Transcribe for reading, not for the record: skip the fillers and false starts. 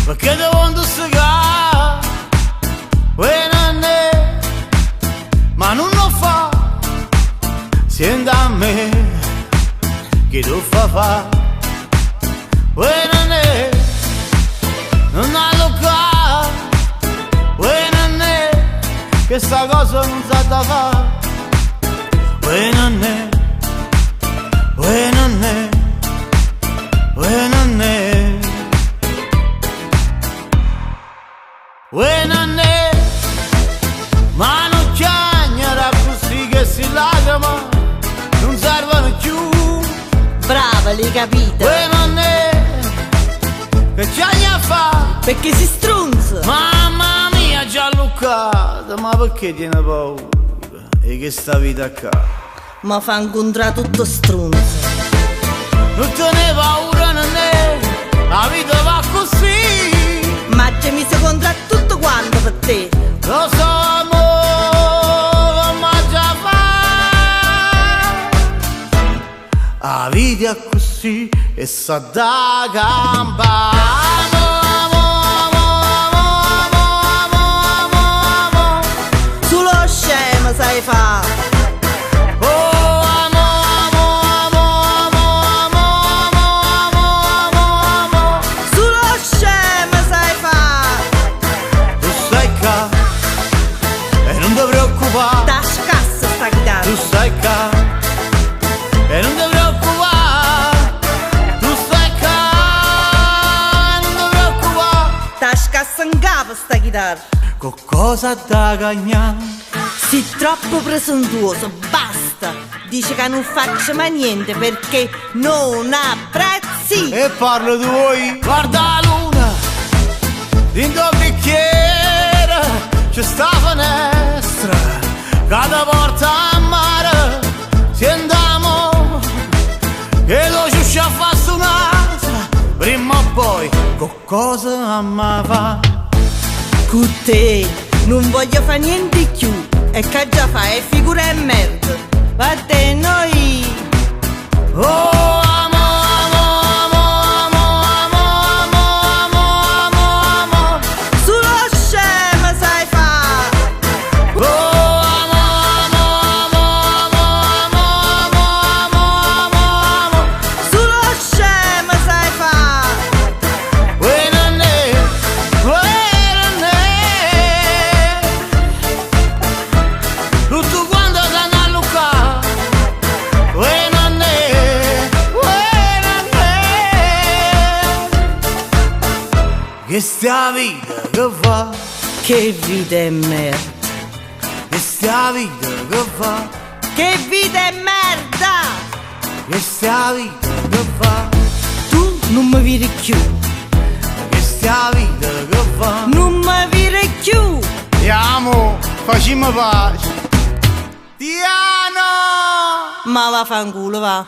perché devo indossare non è, ma non lo fa, senta a me che tu fa non è, non ha toccato non è, che sta cosa non sa da fare non è, non è, non è, non è, ma non chiagnerà così che si lacrima non servono più. Brava, l'hai capito? Non è, che chiagna fa? Perché si strunza. Mamma mia Gianluca, ma perché tiene paura? E che sta vita qua? Ma fa incontrare tutto strunza. Non te ne paura non è, la vita va così. Ma c'è mi seconda tutto quanto per te. Lo so amore, ma già fa. La vita è così e sa da campare. Sullo scemo sai fa. Da scassa sta chitarra. Tu stai qua e non ti preoccupare. Tu stai qua e non ti preoccupare. Da scassa in capo sta chitarra. Con cosa da cagnare? Sei troppo presuntuoso, basta. Dice che non faccio mai niente perché non apprezzi. E parlo di voi. Guarda la luna dentro il bicchiere c'è sta finestra. Cada porta a mare, se andiamo e lo ciuscia fa suonare, prima o poi qualcosa a me fa. Con te non voglio fare niente più, e che già fa è figura e merda. Va te noi. Oh, che sta vita che fa? Che vita è merda. Che sta vita che fa? Che vita è merda. Che sta vita che fa? Tu non mi viri più. Che sta vita che fa? Non mi viri più. Ti amo, facciamo pace. Ti amo. Ma va fanculo va.